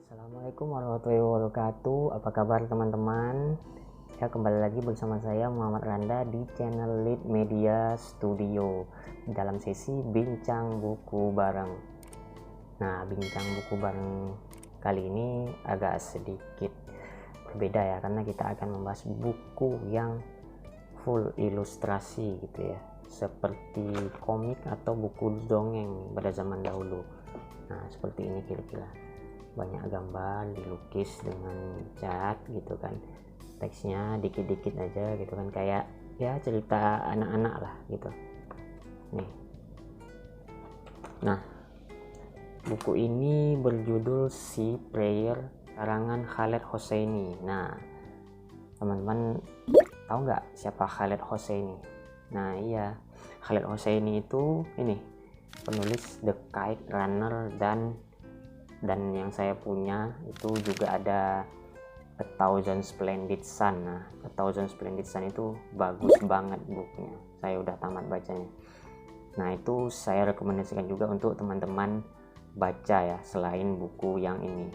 Assalamualaikum warahmatullahi wabarakatuh. Apa kabar teman-teman? Ya, kembali lagi bersama saya Muhammad Randa di channel Lead Media Studio dalam sesi bincang buku bareng. Nah, bincang buku bareng kali ini agak sedikit berbeda ya, karena kita akan membahas buku yang full ilustrasi gitu ya, seperti komik atau buku dongeng pada zaman dahulu. Nah, seperti ini kira-kira, banyak gambar dilukis dengan cat gitu kan, teksnya dikit-dikit aja gitu kan, kayak ya cerita anak-anak lah gitu nih. Nah, buku ini berjudul Sea Prayer karangan Khaled Hosseini. Nah, teman-teman tahu nggak siapa Khaled Hosseini? Nah iya, Khaled Hosseini itu ini penulis The Kite Runner, dan yang saya punya itu juga ada A Thousand Splendid Sun. Nah, A Thousand Splendid Sun itu bagus banget bukunya, saya udah tamat bacanya. Nah, itu saya rekomendasikan juga untuk teman-teman baca ya, selain buku yang ini.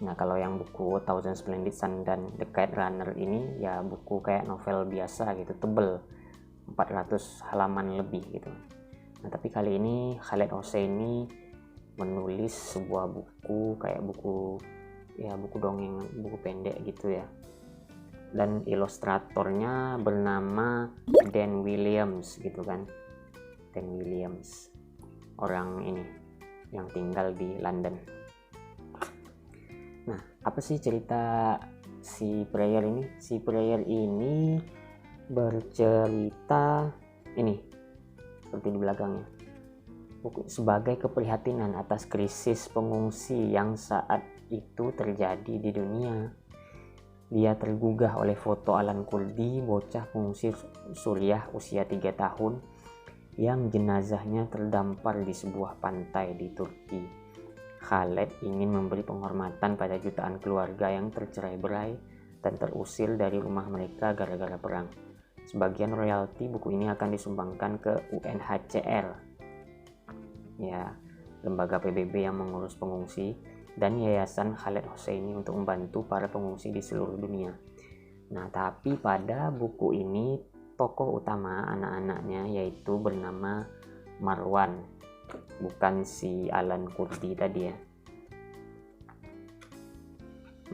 Nah, kalau yang buku A Thousand Splendid Sun dan The Kite Runner ini ya buku kayak novel biasa gitu, tebel, 400 halaman lebih gitu. Nah, tapi kali ini Khaled Hosseini menulis sebuah buku kayak buku dongeng, buku pendek gitu ya, dan ilustratornya bernama Dan Williams gitu kan. Dan Williams, orang ini yang tinggal di London. Nah, apa sih cerita Sea Prayer ini? Sea Prayer ini bercerita ini seperti di belakangnya, sebagai keprihatinan atas krisis pengungsi yang saat itu terjadi di dunia. Dia tergugah oleh foto Alan Kurdi, bocah pengungsi Suriah usia 3 tahun yang jenazahnya terdampar di sebuah pantai di Turki. Khaled ingin memberi penghormatan pada jutaan keluarga yang tercerai-berai dan terusir dari rumah mereka gara-gara perang. Sebagian royalti buku ini akan disumbangkan ke UNHCR, ya, lembaga PBB yang mengurus pengungsi, dan Yayasan Khaled Hosseini untuk membantu para pengungsi di seluruh dunia. Nah, tapi pada buku ini tokoh utama anak-anaknya yaitu bernama Marwan, bukan si Alan Kurdi tadi ya.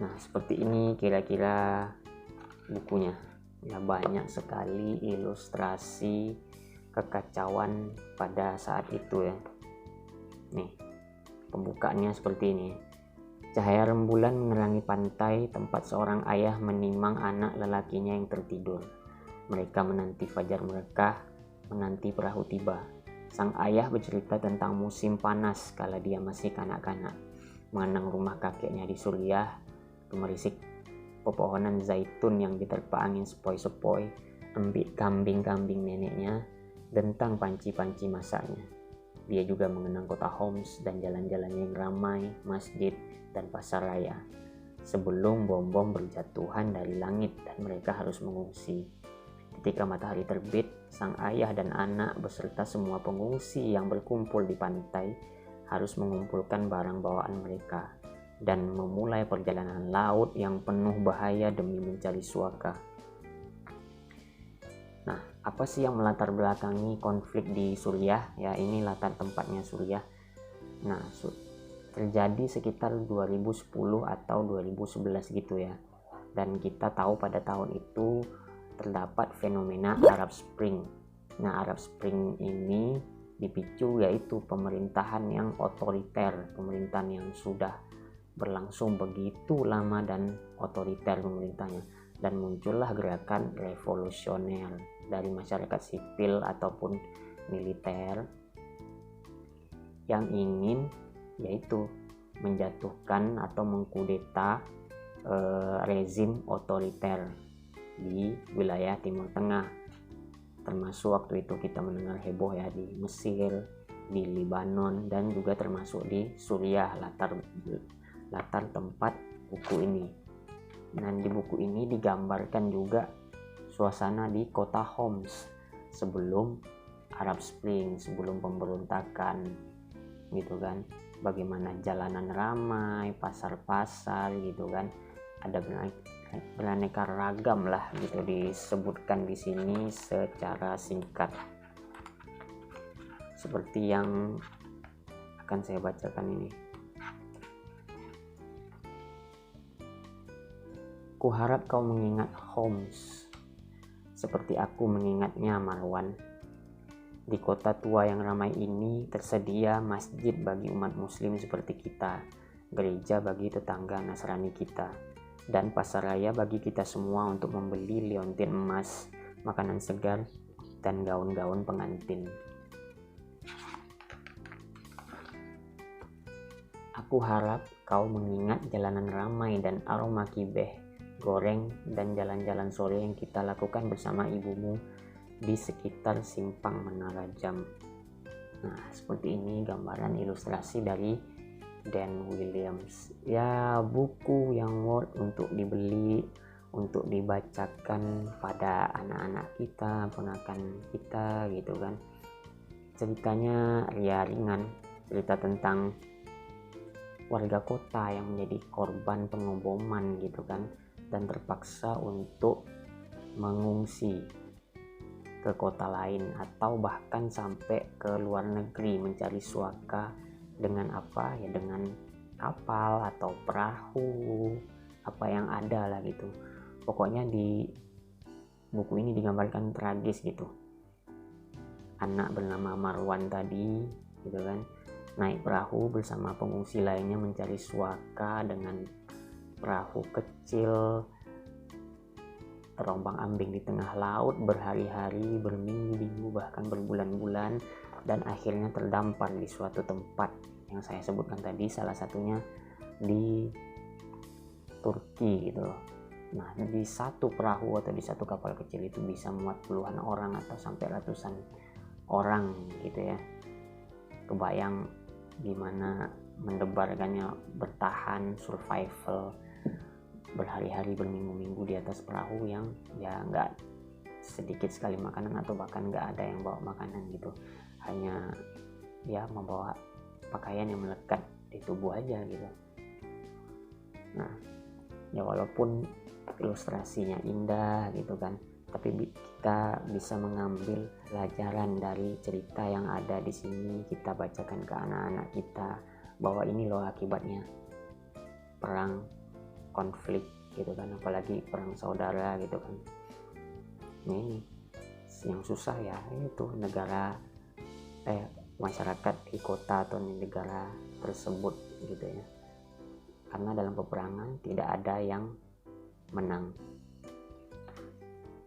Nah, seperti ini kira-kira bukunya. Ya, banyak sekali ilustrasi kekacauan pada saat itu ya. Nih, pembukaannya seperti ini. Cahaya rembulan menerangi pantai tempat seorang ayah menimang anak lelakinya yang tertidur. Mereka menanti fajar mereka, menanti perahu tiba. Sang ayah bercerita tentang musim panas kala dia masih kanak-kanak, mengenang rumah kakeknya di Suriah, gemerisik pepohonan zaitun yang diterpa angin sepoi-sepoi, embik kambing-kambing neneknya, dentang panci-panci masaknya. Dia juga mengenang kota Homs dan jalan-jalannya yang ramai, masjid, dan pasar raya. Sebelum bom-bom berjatuhan dari langit dan mereka harus mengungsi. Ketika matahari terbit, sang ayah dan anak beserta semua pengungsi yang berkumpul di pantai harus mengumpulkan barang bawaan mereka dan memulai perjalanan laut yang penuh bahaya demi mencari suaka. Nah, apa sih yang melatar belakangi konflik di Suriah? Ya, ini latar tempatnya Suriah. Nah, terjadi sekitar 2010 atau 2011 gitu ya. Dan kita tahu pada tahun itu terdapat fenomena Arab Spring. Nah, Arab Spring ini dipicu yaitu pemerintahan yang otoriter, pemerintahan yang sudah berlangsung begitu lama dan otoriter pemerintahnya, dan muncullah gerakan revolusioner dari masyarakat sipil ataupun militer yang ingin yaitu menjatuhkan atau mengkudeta rezim otoriter di wilayah Timur Tengah, termasuk waktu itu kita mendengar heboh ya di Mesir, di Lebanon, dan juga termasuk di Suriah, latar tempat buku ini. Dan di buku ini digambarkan juga suasana di kota Homs sebelum Arab Spring, sebelum pemberontakan gitu kan, bagaimana jalanan ramai, pasar-pasar gitu kan, ada beraneka ragam lah gitu disebutkan di sini secara singkat seperti yang akan saya bacakan ini. Kuharap kau mengingat Homs seperti aku mengingatnya, Marwan. Di kota tua yang ramai ini tersedia masjid bagi umat muslim seperti kita, gereja bagi tetangga Nasrani kita, dan pasar raya bagi kita semua untuk membeli liontin emas, makanan segar, dan gaun-gaun pengantin. Aku harap kau mengingat jalanan ramai dan aroma kibeh, goreng, dan jalan-jalan sore yang kita lakukan bersama ibumu di sekitar simpang Menara Jam. Nah, seperti ini gambaran ilustrasi dari Dan Williams. Ya, buku yang worth untuk dibeli, untuk dibacakan pada anak-anak kita, ponakan kita gitu kan. Ceritanya ya ringan, cerita tentang warga kota yang menjadi korban pengoboman gitu kan, dan terpaksa untuk mengungsi ke kota lain atau bahkan sampai ke luar negeri mencari suaka dengan apa ya, dengan kapal atau perahu, apa yang ada lah gitu. Pokoknya di buku ini digambarkan tragis gitu. Anak bernama Marwan tadi gitu kan naik perahu bersama pengungsi lainnya mencari suaka dengan perahu kecil, terombang-ambing di tengah laut berhari-hari, berminggu-minggu, bahkan berbulan-bulan, dan akhirnya terdampar di suatu tempat yang saya sebutkan tadi, salah satunya di Turki gitu loh. Nah, di satu perahu atau di satu kapal kecil itu bisa muat puluhan orang atau sampai ratusan orang gitu ya. Kebayang gimana mendebarkannya, bertahan, survival berhari-hari, berminggu-minggu di atas perahu yang ya nggak sedikit sekali makanan atau bahkan nggak ada yang bawa makanan gitu, hanya ya membawa pakaian yang melekat di tubuh aja gitu. Nah ya walaupun ilustrasinya indah gitu kan, tapi kita bisa mengambil pelajaran dari cerita yang ada di sini, kita bacakan ke anak-anak kita bahwa ini loh akibatnya perang, konflik gitu kan, apalagi perang saudara gitu kan. Ini yang susah ya itu negara masyarakat di kota atau di negara tersebut gitu ya, karena dalam peperangan tidak ada yang menang.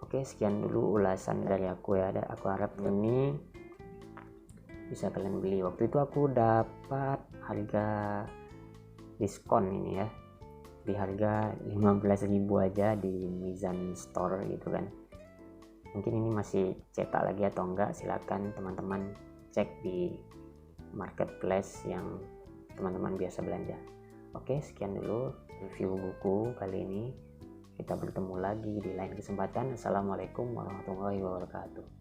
Oke, sekian dulu ulasan dari aku ya. Aku harap ini bisa kalian beli. Waktu itu aku dapat harga diskon ini ya, di harga 15.000 aja di Mizan Store gitu kan. Mungkin ini masih cetak lagi atau enggak, silakan teman-teman cek di marketplace yang teman-teman biasa belanja. Oke, sekian dulu review buku kali ini. Kita bertemu lagi di lain kesempatan. Assalamualaikum warahmatullahi wabarakatuh.